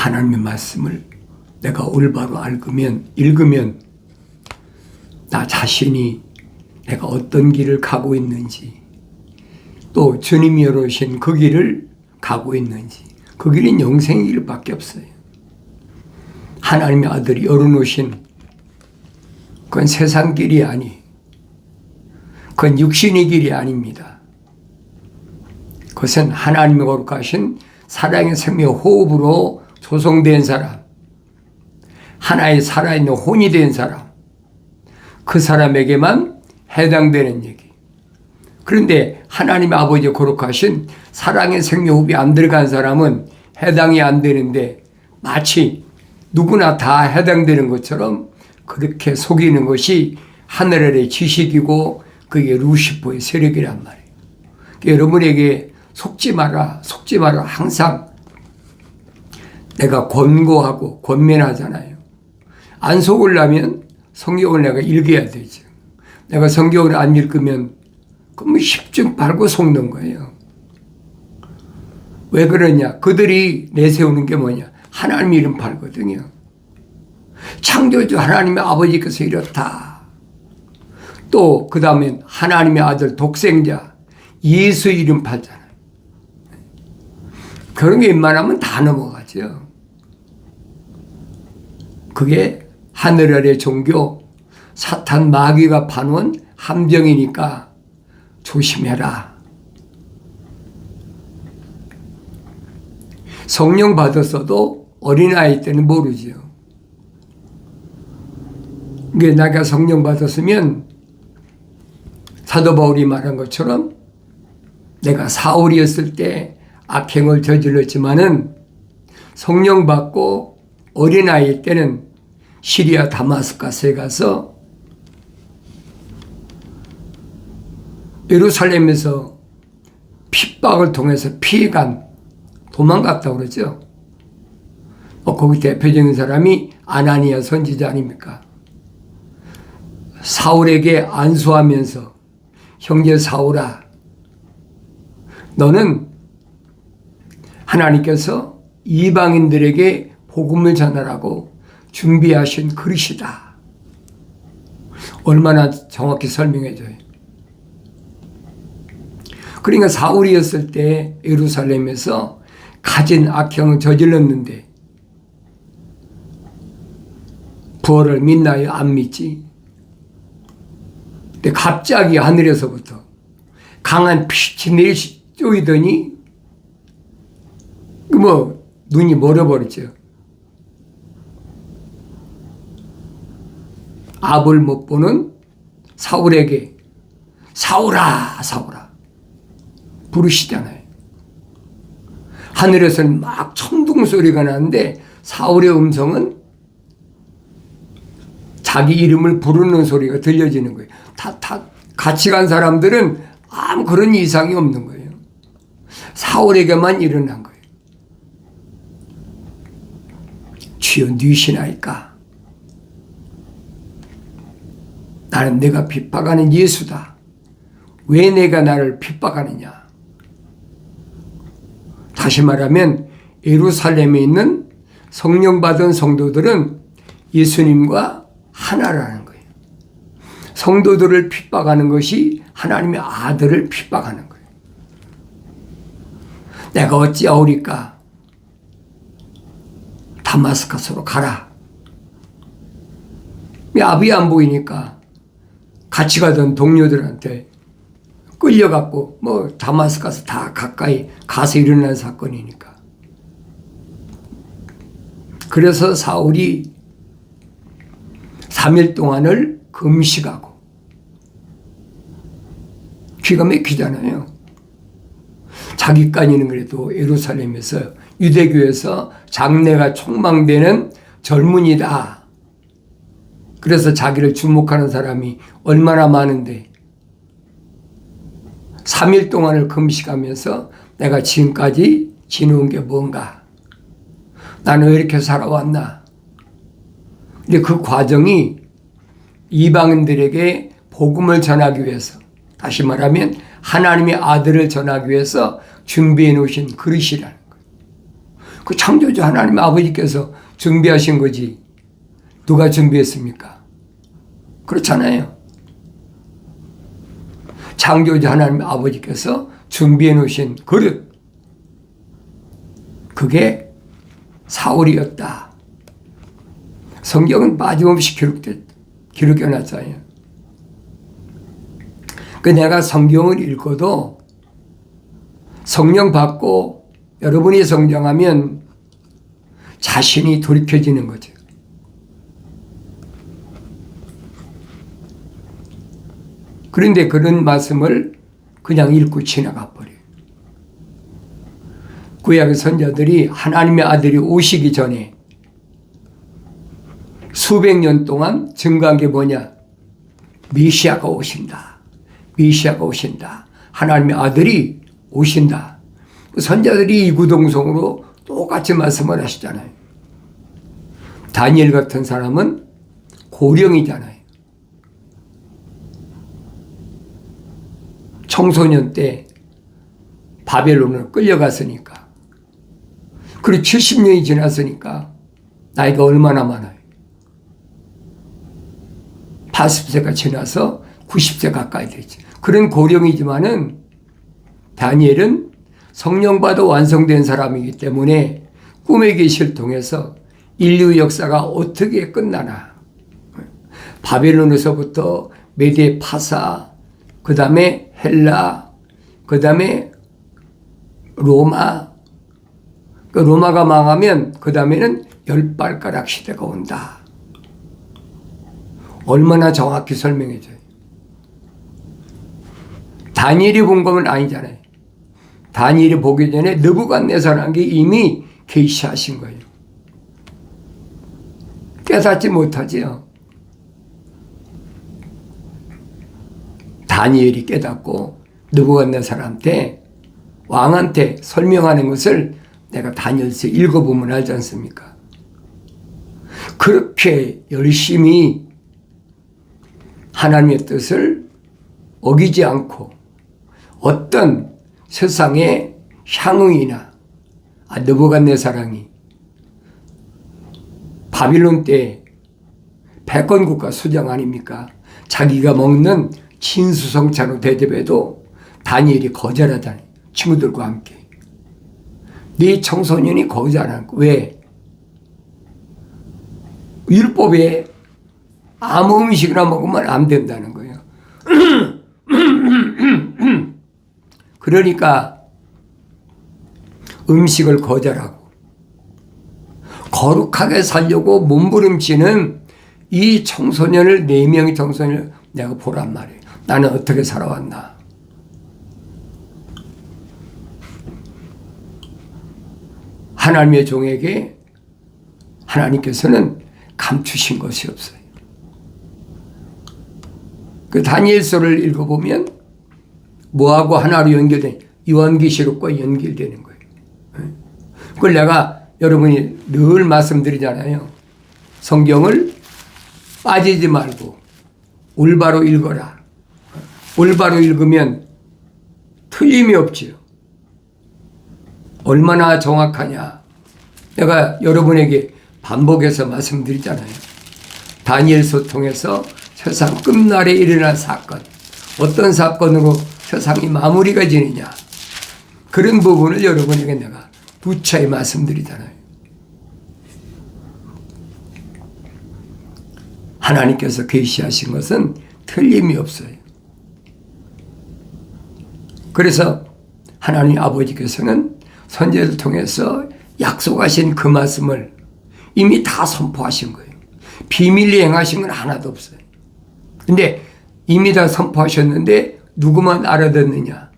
하나님의 말씀을 내가 올바로 읽으면 나 자신이 내가 어떤 길을 가고 있는지, 또 주님이 열어오신 그 길을 가고 있는지, 그 길은 영생의 길밖에 없어요. 하나님의 아들이 열어놓으신 그건 세상 길이 아니, 그건 육신의 길이 아닙니다. 그것은 하나님의 거룩하신 사랑의 생명 호흡으로 조성된 사람, 하나의 살아있는 혼이 된 사람, 그 사람에게만 해당되는 얘기. 그런데 하나님의 아버지 거룩하신 사랑의 생명 호흡이 안 들어간 사람은 해당이 안 되는데, 마치 누구나 다 해당되는 것처럼 그렇게 속이는 것이 하늘 아래 지식이고 그게 루시퍼의 세력이란 말이에요. 여러분에게 속지 마라, 속지 마라 항상 내가 권고하고 권면하잖아요. 안 속으려면 성경을 내가 읽어야 되죠. 내가 성경을 안 읽으면 그럼 10중 팔구 속는 거예요. 왜 그러냐? 그들이 내세우는 게 뭐냐? 하나님 이름 팔거든요. 창조주 하나님의 아버지께서 이렇다. 또 그 다음엔 하나님의 아들 독생자 예수 이름 팔잖아요. 그런 게 웬만하면 다 넘어가죠. 그게 하늘 아래 종교, 사탄 마귀가 파놓은 함정이니까 조심해라. 성령 받았어도 어린아이 때는 모르죠. 이게 내가 성령 받았으면 사도 바울이 말한 것처럼 내가 사울이었을 때 악행을 저질렀지만은 성령 받고 어린아이 때는 시리아 다마스커스에 가서 예루살렘에서 핍박을 통해서 피해간 도망갔다고 그러죠. 거기 대표적인 사람이 아나니아 선지자 아닙니까? 사울에게 안수하면서 형제 사울아, 너는 하나님께서 이방인들에게 복음을 전하라고 준비하신 그릇이다. 얼마나 정확히 설명해줘요. 그러니까 사울이었을 때 예루살렘에서 가진 악행을 저질렀는데 부활을 믿나요? 안 믿지? 근데 갑자기 하늘에서부터 강한 빛이 내리쬐더니 눈이 멀어버렸죠. 앞을 못 보는 사울에게 사울아 사울아 부르시잖아요. 하늘에서는 막 천둥 소리가 나는데 사울의 음성은 자기 이름을 부르는 소리가 들려지는 거예요. 다 같이 간 사람들은 아무 그런 이상이 없는 거예요. 사울에게만 일어난 거예요. 주여 누이시나이까? 나는 내가 핍박하는 예수다. 왜 내가 나를 핍박하느냐? 다시 말하면 예루살렘에 있는 성령 받은 성도들은 예수님과 하나라는 거예요. 성도들을 핍박하는 것이 하나님의 아들을 핍박하는 거예요. 내가 어찌하오리까? 다마스커스로 가라. 앞이 안 보이니까 같이 가던 동료들한테 끌려갖고 다마스커스 다 가까이 가서 일어난 사건이니까. 그래서 사울이 3일 동안을 금식하고, 기가 막히잖아요. 자기까지는 그래도 예루살렘에서 유대교에서 장래가 촉망되는 젊은이다. 그래서 자기를 주목하는 사람이 얼마나 많은데 3일 동안을 금식하면서 내가 지금까지 지내온 게 뭔가? 나는 왜 이렇게 살아왔나? 근데 그 과정이 이방인들에게 복음을 전하기 위해서, 다시 말하면 하나님의 아들을 전하기 위해서 준비해 놓으신 그릇이라는 거예요. 그 창조주 하나님 아버지께서 준비하신 거지. 누가 준비했습니까? 그렇잖아요. 창조주 하나님 아버지께서 준비해 놓으신 그릇. 그게 사울이었다. 성경은 빠짐없이 기록해 놨어요. 그 내가 성경을 읽어도 성령 받고 여러분이 성장하면 자신이 돌이켜지는 거죠. 그런데 그런 말씀을 그냥 읽고 지나가 버려요. 구약의 선자들이 하나님의 아들이 오시기 전에 수백 년 동안 증거한 게 뭐냐? 메시아가 오신다. 메시아가 오신다. 하나님의 아들이 오신다. 선자들이 이구동성으로 똑같이 말씀을 하시잖아요. 다니엘 같은 사람은 고령이잖아요. 청소년 때 바벨론으로 끌려갔으니까. 그리고 70년이 지났으니까 나이가 얼마나 많아요. 80세가 지나서 90세 가까이 되지. 그런 고령이지만은 다니엘은 성령 받아 완성된 사람이기 때문에 꿈의 계시를 통해서 인류 역사가 어떻게 끝나나. 바벨론에서부터 메데 파사, 그 다음에 헬라, 그 다음에 로마. 그 로마가 망하면 그 다음에는 열발가락 시대가 온다. 얼마나 정확히 설명해줘요. 다니엘이 본 거는 아니잖아요. 다니엘이 보기 전에 느부갓네살이라는 게 이미 계시하신 거예요. 깨닫지 못하지요. 다니엘이 깨닫고 느부갓네살한테 왕한테 설명하는 것을 내가 다니엘서 읽어보면 알지 않습니까? 그렇게 열심히 하나님의 뜻을 어기지 않고 어떤 세상의 향응이나 느부갓네살이 바빌론 때 패권국가 수장 아닙니까? 자기가 먹는 진수성찬으로 대접해도 다니엘이 거절하다니. 친구들과 함께. 네 청소년이 거절하는 거. 왜? 율법에 아무 음식이나 먹으면 안 된다는 거예요. 그러니까 음식을 거절하고 거룩하게 살려고 몸부림치는 이 청소년을, 4명의 청소년을 내가 보란 말이에요. 나는 어떻게 살아왔나. 하나님의 종에게 하나님께서는 감추신 것이 없어요. 그 다니엘서를 읽어보면 뭐하고 하나로 연결된 요한계시록과 연결되는 거예요. 그걸 내가 여러분이 늘 말씀드리잖아요. 성경을 빠지지 말고 올바로 읽어라. 올바로 읽으면 틀림이 없지요. 얼마나 정확하냐. 내가 여러분에게 반복해서 말씀드리잖아요. 다니엘서 통해서 세상 끝날에 일어날 사건, 어떤 사건으로 세상이 마무리가 지느냐, 그런 부분을 여러분에게 내가 부차히 말씀드리잖아요. 하나님께서 계시하신 것은 틀림이 없어요. 그래서 하나님 아버지께서는 선지자를 통해서 약속하신 그 말씀을 이미 다 선포하신 거예요. 비밀리 행하신 건 하나도 없어요. 근데 이미 다 선포하셨는데 누구만 알아듣느냐?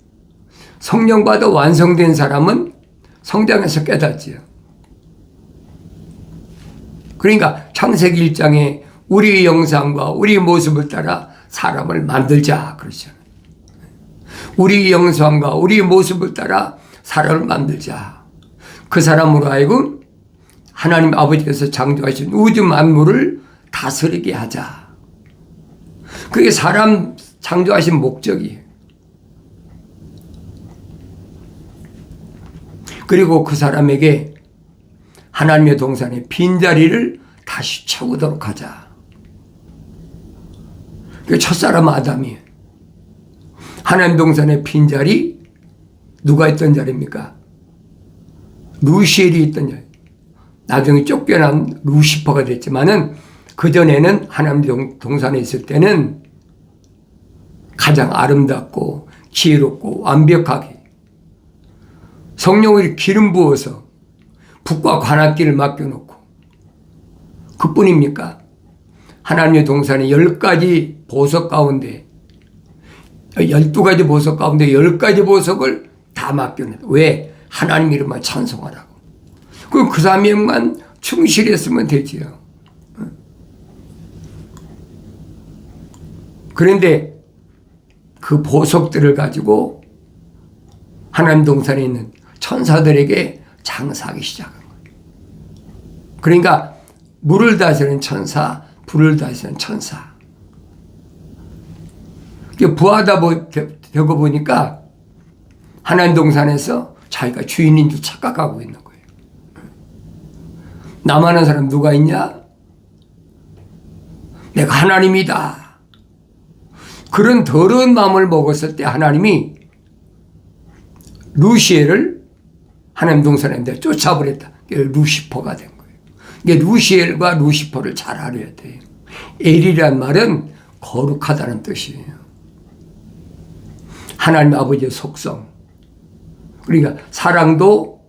성령 받아 완성된 사람은 성장해서 깨닫지요. 그러니까 창세기 1장에 우리의 형상과 우리의 모습을 따라 사람을 만들자 그러잖아요. 우리의 형상과 우리의 모습을 따라 사람을 만들자. 그 사람으로 하여금 하나님 아버지께서 창조하신 우주 만물을 다스리게 하자. 그게 사람 창조하신 목적이에요. 그리고 그 사람에게 하나님의 동산의 빈자리를 다시 채우도록 하자. 그 첫사람 아담이에요. 하나님 동산의 빈자리, 누가 있던 자리입니까? 루시엘이 있던 자리. 나중에 쫓겨난 루시퍼가 됐지만은 그전에는 하나님 동산에 있을 때는 가장 아름답고 지혜롭고 완벽하게 성령을 기름 부어서 북과 관악기를 맡겨놓고, 그뿐입니까? 하나님의 동산의 10가지 보석 가운데 12가지 보석 가운데 10가지 보석을 다 맡겨놨다. 왜? 하나님 이름만 찬송하라고. 그럼 그 사명만 충실했으면 되지요. 그런데 그 보석들을 가지고 하나님 동산에 있는 천사들에게 장사하기 시작한 거예요. 그러니까 물을 다스리는 천사, 불을 다스리는 천사. 부하다 되고 보니까 하나님 동산에서 자기가 주인인 줄 착각하고 있는 거예요. 나만한 사람 누가 있냐? 내가 하나님이다. 그런 더러운 마음을 먹었을 때 하나님이 루시엘을 하나님 동산에 쫓아버렸다. 루시퍼가 된 거예요. 이게 루시엘과 루시퍼를 잘 알아야 돼요. 엘이란 말은 거룩하다는 뜻이에요. 하나님 아버지의 속성. 그러니까 사랑도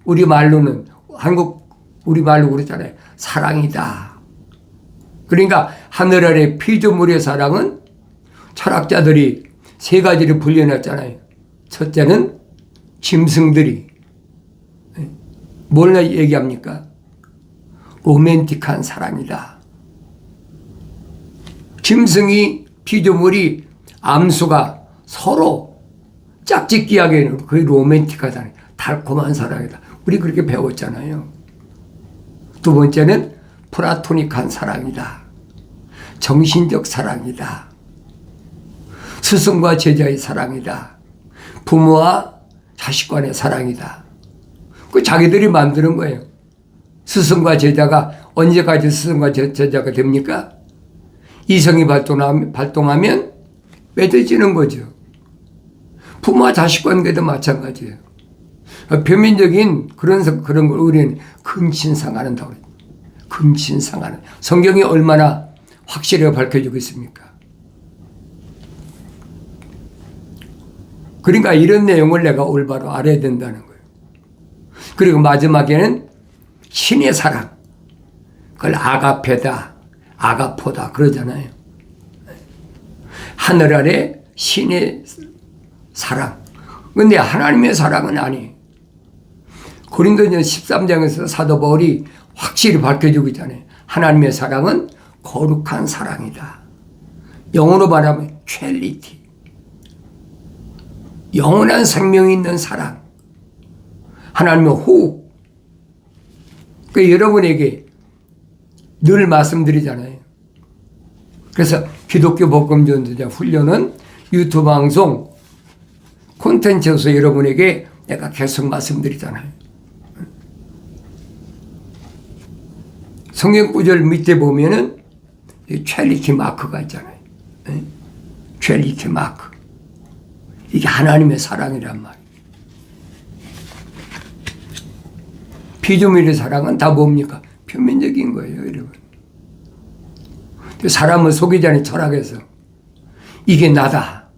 우리말로는 우리말로 그러잖아요. 사랑이다. 그러니까 하늘 아래 피조물의 사랑은 철학자들이 3가지를 분류해놨잖아요. 첫째는 짐승들이 뭘 얘기합니까? 로맨틱한 사랑이다. 짐승이, 피조물이, 암수가 서로 짝짓기하게 하는 그게 로맨틱하다. 달콤한 사랑이다. 우리 그렇게 배웠잖아요. 두 번째는 플라토닉한 사랑이다. 정신적 사랑이다. 스승과 제자의 사랑이다. 부모와 자식 간의 사랑이다. 그 자기들이 만드는 거예요. 스승과 제자가 언제까지 스승과 제자가 됩니까? 이성이 발동하면 맺어지는 거죠. 부모와 자식 관계도 마찬가지예요. 표면적인 그런 걸 우리는 근친상하는다고 그래요. 근친상하는. 성경이 얼마나 확실하게 밝혀주고 있습니까? 그러니까 이런 내용을 내가 올바로 알아야 된다는 거예요. 그리고 마지막에는 신의 사랑. 그걸 아가페다, 아가포다 그러잖아요. 하늘 아래 신의 사랑. 근데 하나님의 사랑은 아니에요. 고린도전 13장에서 사도 바울이 확실히 밝혀주고 있잖아요. 하나님의 사랑은 거룩한 사랑이다. 영어로 말하면 퀄리티. 영원한 생명이 있는 사랑. 하나님의 호흡. 여러분에게 늘 말씀드리잖아요. 그래서 기독교 복음 전도자 훈련은 유튜브 방송 콘텐츠에서 여러분에게 내가 계속 말씀드리잖아요. 성경 구절 밑에 보면은 퀄리티 마크가 있잖아요. 퀄리티 마크. 이게 하나님의 사랑이란 말이에요. 피조물의 사랑은 다 뭡니까? 표면적인 거예요, 여러분. 사람을 속이지 않은 철학에서 이게 나다.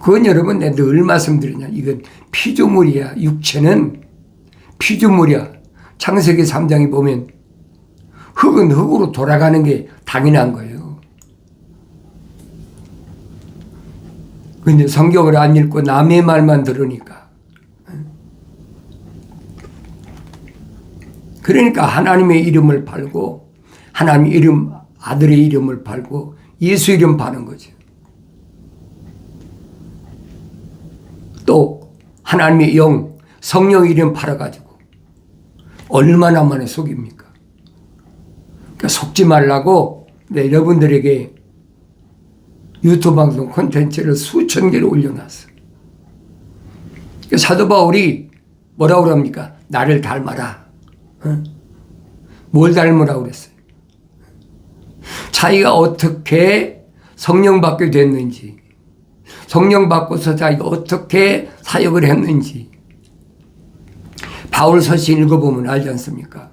그건 여러분 내가 늘 말씀드리냐. 이건 피조물이야. 육체는 피조물이야. 창세기 3장에 보면 흙은 흙으로 돌아가는 게 당연한 거예요. 근데 성경을 안 읽고 남의 말만 들으니까. 그러니까 하나님의 이름을 팔고 하나님 이름, 아들의 이름을 팔고 예수 이름 파는 거죠. 또 하나님의 영, 성령 이름 팔아가지고 얼마나 만에 속입니까? 그러니까 속지 말라고 여러분들에게 유튜브 방송 콘텐츠를 수천 개를 올려놨어. 그러니까 사도 바울이 뭐라고 합니까? 나를 닮아라. 뭘 닮으라고 그랬어요? 자기가 어떻게 성령 받게 됐는지, 성령 받고서 자기가 어떻게 사역을 했는지 바울 서신 읽어보면 알지 않습니까?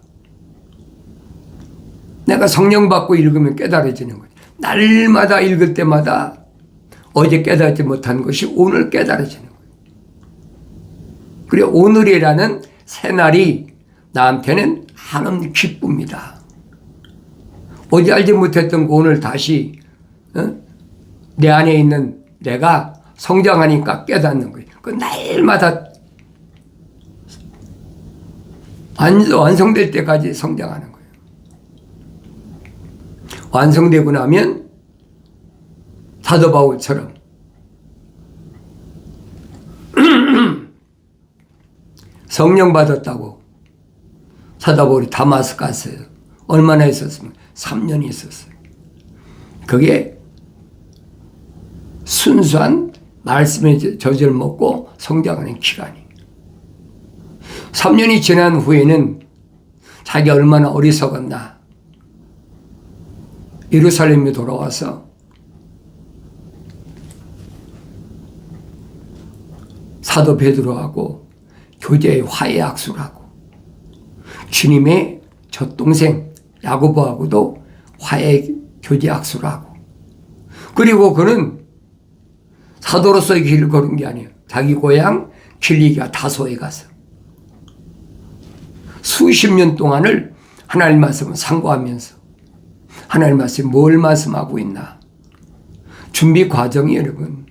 내가 성령 받고 읽으면 깨달아지는 거예요. 날마다 읽을 때마다 어제 깨닫지 못한 것이 오늘 깨달아지는 거예요. 그리고 오늘이라는 새날이 나한테는 한없는 기쁨이다. 어제 알지 못했던 거 오늘 다시 내 안에 있는 내가 성장하니까 깨닫는 거예요. 그 날마다 완성될 때까지 성장하는 거예요. 완성되고 나면 사도 바울처럼 성령 받았다고 사도 바울이 다마스커스 갔어요. 얼마나 있었습니까? 3년이 있었어요. 그게 순수한 말씀의 젖을 먹고 성장하는 기간이. 3년이 지난 후에는 자기 얼마나 어리석었나. 예루살렘에 돌아와서 사도 베드로하고 교제의 화해 악수를 하고 주님의 젖동생 야고보하고도 화해 교제 악수를 하고, 그리고 그는 사도로서의 길을 걸은 게 아니에요. 자기 고향 길리기아 다소에 가서 수십 년 동안을 하나님 말씀을 상고하면서 하나님 말씀이 뭘 말씀하고 있나, 준비 과정이 여러분,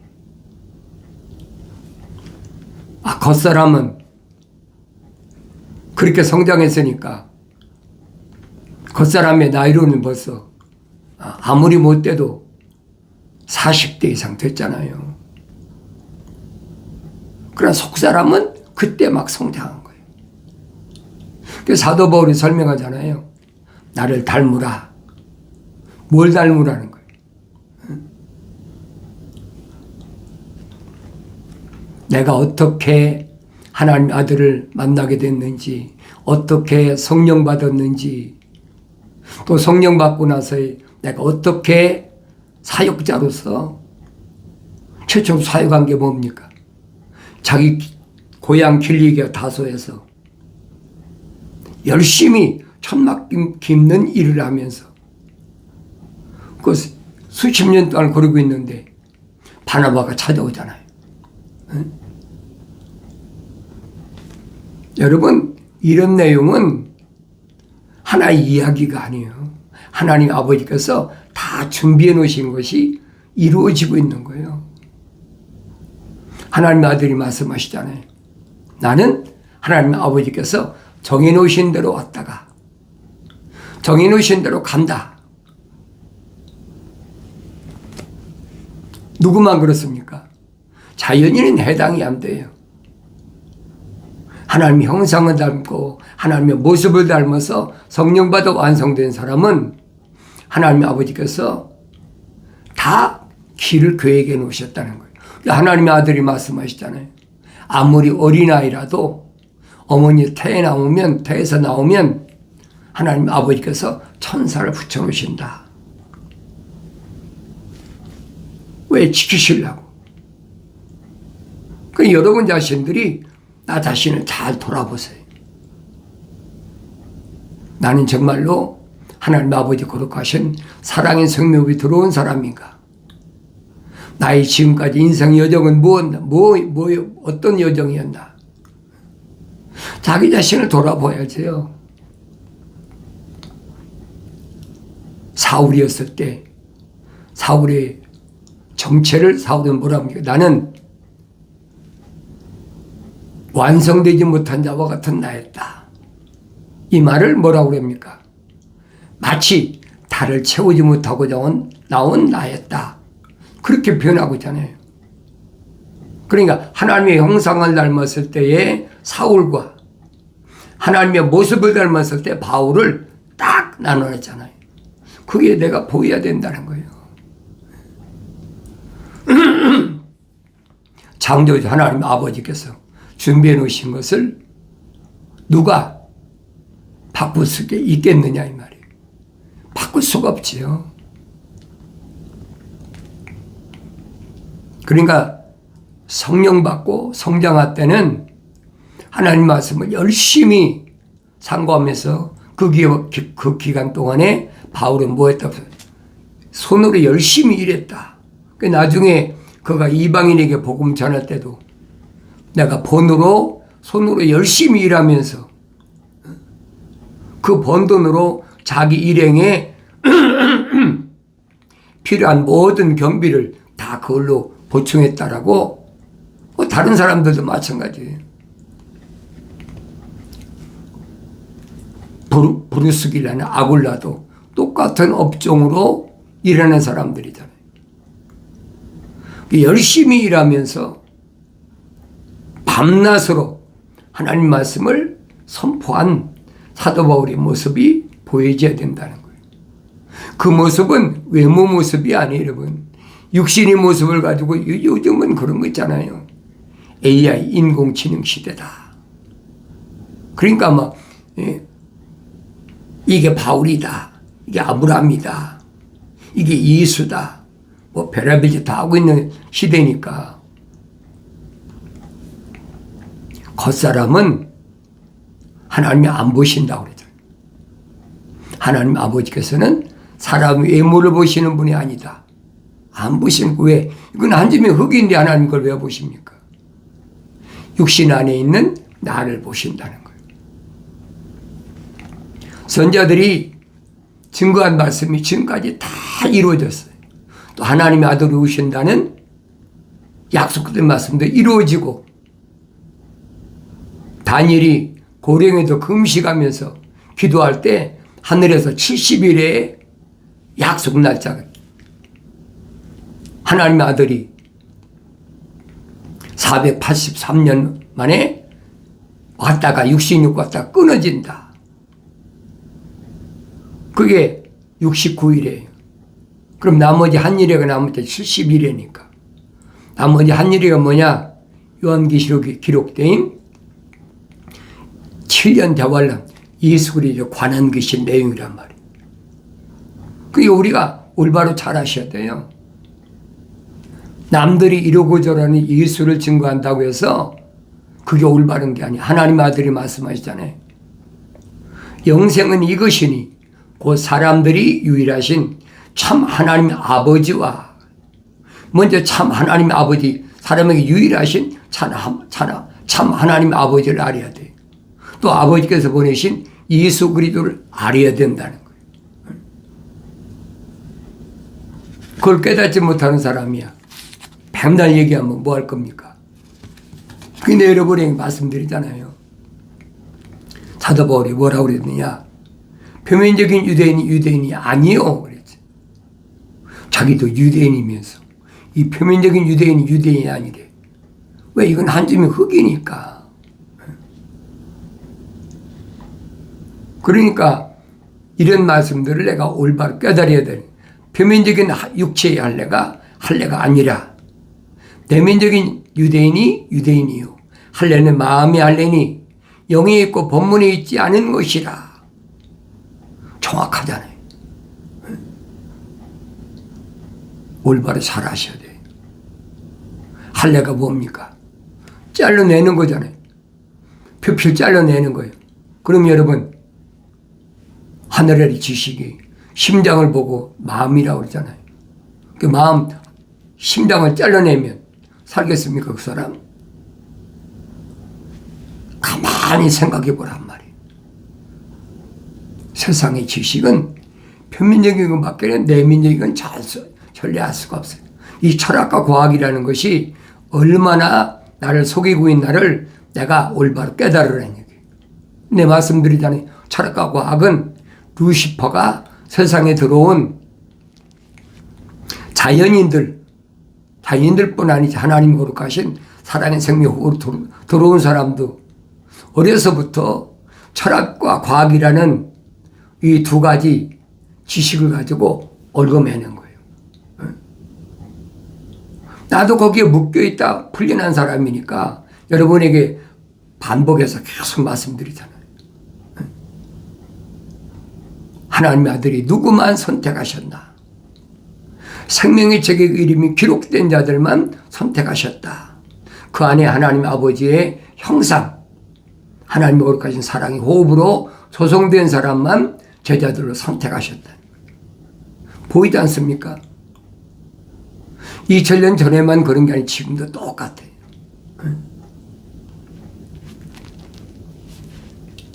겉사람은 그렇게 성장했으니까 겉사람의 나이로는 벌써 아무리 못돼도 40대 이상 됐잖아요. 그러나 속사람은 그때 막 성장한 거예요. 그래서 사도 바울이 설명하잖아요. 나를 닮으라. 뭘 닮으라는 거예요? 내가 어떻게 하나님 아들을 만나게 됐는지, 어떻게 성령 받았는지, 또 성령 받고 나서 내가 어떻게 사역자로서 최초로 사역한 게 뭡니까? 자기 고향 길리기아 다소에서 열심히 천막 깁는 일을 하면서 그 수십 년 동안 그러고 있는데 바나바가 찾아오잖아요. 응? 여러분, 이런 내용은 하나의 이야기가 아니에요. 하나님 아버지께서 다 준비해 놓으신 것이 이루어지고 있는 거예요. 하나님 아들이 말씀하시잖아요. 나는 하나님 아버지께서 정해 놓으신 대로 왔다가 정해 놓으신 대로 간다. 누구만 그렇습니까? 자연인은 해당이 안 돼요. 하나님의 형상을 닮고 하나님의 모습을 닮아서 성령 받아 완성된 사람은 하나님의 아버지께서 다 길을 계획해 놓으셨다는 거예요. 하나님의 아들이 말씀하시잖아요. 아무리 어린아이라도 어머니 태에서 나오면 하나님 아버지께서 천사를 붙여놓으신다. 왜? 지키시려고. 그 여러분 자신들이 나 자신을 잘 돌아보세요. 나는 정말로 하나님 아버지 거룩하신 사랑의 생명이 들어온 사람인가? 나의 지금까지 인생 여정은 어떤 여정이었나? 자기 자신을 돌아봐야지요. 사울이었을 때 사울의 정체를 사울은 뭐라고 합니까? 나는 완성되지 못한 자와 같은 나였다. 이 말을 뭐라고 합니까? 마치 달을 채우지 못하고 나온 나였다. 그렇게 표현하고 있잖아요. 그러니까 하나님의 형상을 닮았을 때의 사울과 하나님의 모습을 닮았을 때 바울을 딱 나눠냈잖아요. 그게 내가 보여야 된다는 거예요. 창조주 하나님 아버지께서 준비해 놓으신 것을 누가 바꿀 수 있겠느냐 이 말이에요. 바꿀 수가 없지요. 그러니까 성령 받고 성장할 때는 하나님 말씀을 열심히 상고하면서 그 기간 동안에 바울은 뭐 했다고 손으로 열심히 일했다. 나중에 그가 이방인에게 복음 전할 때도 내가 손으로 열심히 일하면서 그 번 돈으로 자기 일행에 필요한 모든 경비를 다 그걸로 보충했다라고. 다른 사람들도 마찬가지예요. 브루스길이나 아굴라도 똑같은 업종으로 일하는 사람들이잖아요. 열심히 일하면서 밤낮으로 하나님 말씀을 선포한 사도 바울의 모습이 보여져야 된다는 거예요. 그 모습은 외모 모습이 아니에요, 여러분. 육신의 모습을 가지고 요즘은 그런 거 있잖아요. AI 인공지능 시대다. 그러니까 막 이게 바울이다. 이게 아브라함이다. 이게 예수다. 뭐 별의별 짓 다 하고 있는 시대니까. 겉사람은 하나님이 안 보신다고 그러죠. 하나님 아버지께서는 사람 외모를 보시는 분이 아니다. 안 보시는 거 왜? 이건 한 점의 흙인데 하나님 걸 왜 보십니까? 육신 안에 있는 나를 보신다는 거예요. 선자들이 증거한 말씀이 지금까지 다 이루어졌어요. 또 하나님의 아들이 오신다는 약속된 말씀도 이루어지고, 다니엘이 고령에도 금식하면서 기도할 때 하늘에서 70일의 약속 날짜가 하나님의 아들이 483년 만에 왔다가 육신육 왔다가 끊어진다. 그게 69일이에요. 그럼 나머지 한일회가 남을 때 70일이니까. 나머지 한일회가 뭐냐? 요한계시록에 기록된 7년 대환란 예수 그리스도에 관한 것이 내용이란 말이에요. 그게 우리가 올바로 잘 아셔야 돼요. 남들이 이러고 저러는 예수를 증거한다고 해서 그게 올바른 게 아니에요. 하나님 아들이 말씀하시잖아요. 영생은 이것이니 곧 사람들이 유일하신 참 하나님 아버지와, 먼저 참 하나님 아버지, 사람에게 유일하신 참 하나님 아버지를 알아야 돼요. 또 아버지께서 보내신 예수 그리스도를 알아야 된다는 거예요. 그걸 깨닫지 못하는 사람이야. 백날 얘기하면 뭐 할 겁니까? 근데 여러분에게 말씀드리잖아요. 사도 바울이 뭐라고 그랬느냐? 표면적인 유대인이 아니요 그랬지. 자기도 유대인이면서 이 표면적인 유대인이 아니래. 왜? 이건 한 점의 흙이니까. 그러니까 이런 말씀들을 내가 올바로 깨달아야 돼. 표면적인 육체의 할례가 아니라 내면적인 유대인이 유대인이요, 할례는 마음의 할례니 영에 있고 본문에 있지 않은 것이라. 정확하잖아요. 올바로 잘 하셔야 돼요. 할례가 뭡니까? 잘라내는 거잖아요. 표피를 잘라내는 거예요. 그럼 여러분, 하늘의 지식이 심장을 보고 마음이라고 그러잖아요. 그 마음, 심장을 잘라내면 살겠습니까, 그 사람? 가만히 생각해 보란 말이에요. 세상의 지식은 표면적인 것밖에 내면적인 건 전혀 알 수가 없어요. 이 철학과 과학이라는 것이 얼마나 나를 속이고 있나를 내가 올바로 깨달으라는 얘기예요. 내 말씀드리잖아요. 철학과 과학은 루시퍼가 세상에 들어온 자연인들뿐 아니지 하나님 거룩하신 사랑의 생명으로 들어온 사람도 어려서부터 철학과 과학이라는 이 두 가지 지식을 가지고 얽어매는 거예요. 나도 거기에 묶여있다 풀려난 사람이니까 여러분에게 반복해서 계속 말씀드리잖아요. 하나님의 아들이 누구만 선택하셨나? 생명의 책의 이름이 기록된 자들만 선택하셨다. 그 안에 하나님 아버지의 형상, 하나님의 거룩하신 사랑의 호흡으로 조성된 사람만 제자들로 선택하셨다. 보이지 않습니까? 2000년 전에만 그런 게 아니라 지금도 똑같아요.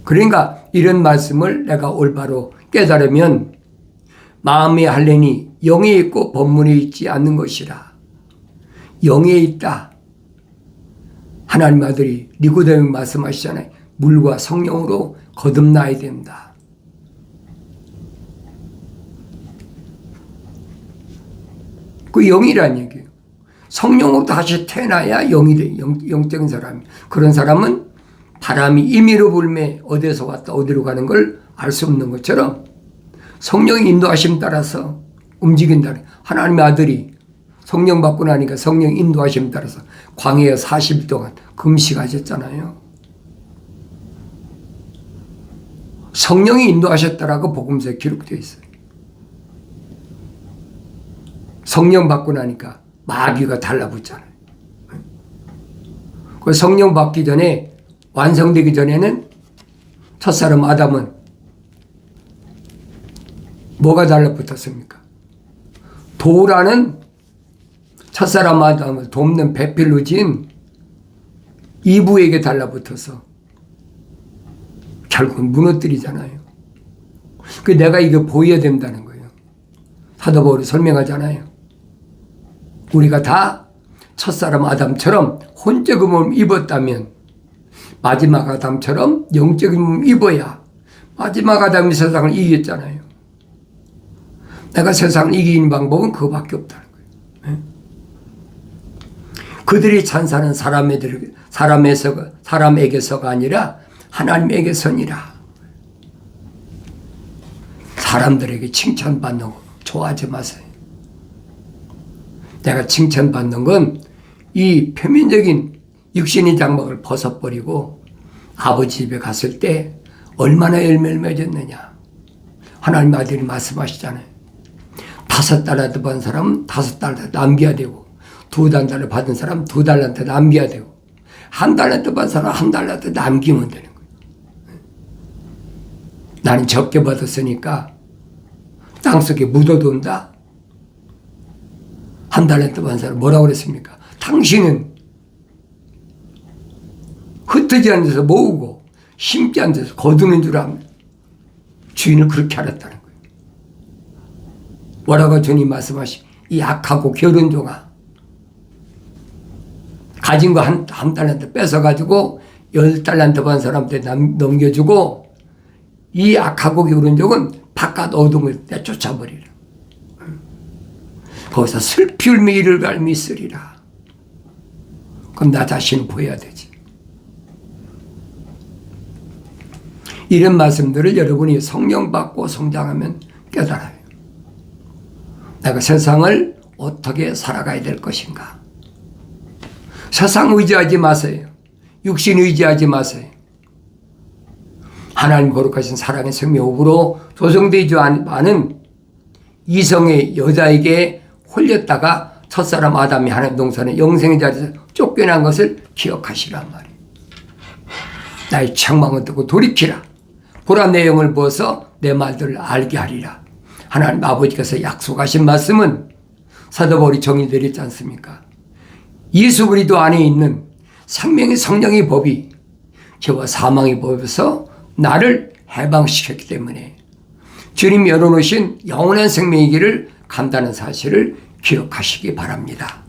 그러니까 이런 말씀을 내가 올바로 깨달으면 마음에 할례니 영에 있고 본문에 있지 않는 것이라. 영에 있다. 하나님 아들이 니고데모에게 말씀하시잖아요. 물과 성령으로 거듭나야 된다. 그 영이란 얘기예요. 성령으로 다시 태어나야 영이 돼. 영적인 사람이. 그런 사람은 바람이 임의로 불매 어디서 왔다 어디로 가는 걸 알 수 없는 것처럼 성령의 인도하심 따라서 움직인다. 하나님의 아들이 성령 받고 나니까 성령 인도하심 따라서 광야에 40일 동안 금식하셨잖아요. 성령이 인도하셨다라고 복음서에 기록되어 있어요. 성령 받고 나니까 마귀가 달라붙잖아요. 그 성령 받기 전에 완성되기 전에는 첫사람 아담은 뭐가 달라붙었습니까? 도라는 첫사람 아담을 돕는 배필로 진 이브에게 달라붙어서 결국은 무너뜨리잖아요. 그 내가 이거 보여야 된다는 거예요. 사도 바울이 설명하잖아요. 우리가 다 첫사람 아담처럼 혼적인 몸을 입었다면 마지막 아담처럼 영적인 몸을 입어야 마지막 아담이 세상을 이겼잖아요. 내가 세상을 이기는 방법은 그거밖에 없다는 거예요. 그들이 찬사는 사람에게서가 아니라 하나님에게서니라. 사람들에게 칭찬받는 거 좋아하지 마세요. 내가 칭찬받는 건 이 표면적인 육신의 장막을 벗어버리고 아버지 집에 갔을 때 얼마나 열매를 맺었느냐. 하나님 아들이 말씀하시잖아요. 5달란트 받은 사람은 5달란트 남겨야 되고 2달란트 받은 사람은 2달란트 남겨야 되고 1달란트 받은 사람은 1달란트 남기면 되는 거예요. 나는 적게 받았으니까 땅속에 묻어둔다. 1달란트 받은 사람 뭐라고 그랬습니까? 당신은 흩어지지 않은 데서 모으고 심지 않은 데서 거두는 줄 아면 주인을 그렇게 알았다는 거예요. 뭐라고 주님 말씀하시? 이 악하고 게으른 종아, 가진 거 한 달란트 뺏어가지고 10달란트 받은 사람한테 넘겨주고 이 악하고 게으른 종은 바깥 어둠을 내쫓아버리라. 거기서 슬피 울며 이를 갈미 있으리라. 그럼 나 자신을 보여야 되지. 이런 말씀들을 여러분이 성령 받고 성장하면 깨달아요. 내가 세상을 어떻게 살아가야 될 것인가. 세상 의지하지 마세요. 육신 의지하지 마세요. 하나님 거룩하신 사랑의 생명으로 조성되지 않은 이성의 여자에게 홀렸다가 첫사람 아담이 하나님 동산의 영생의 자리에서 쫓겨난 것을 기억하시란 말이에요. 나의 책망을 듣고 돌이키라. 보라 내 영을 부어서 내 말들을 알게 하리라. 하나님 아버지께서 약속하신 말씀은 사도 바울이 정의드렸지 않습니까? 예수 그리스도 안에 있는 생명의 성령의 법이 죄와 사망의 법에서 나를 해방시켰기 때문에 주님이 열어놓으신 영원한 생명의 길을 간다는 사실을 기억하시기 바랍니다.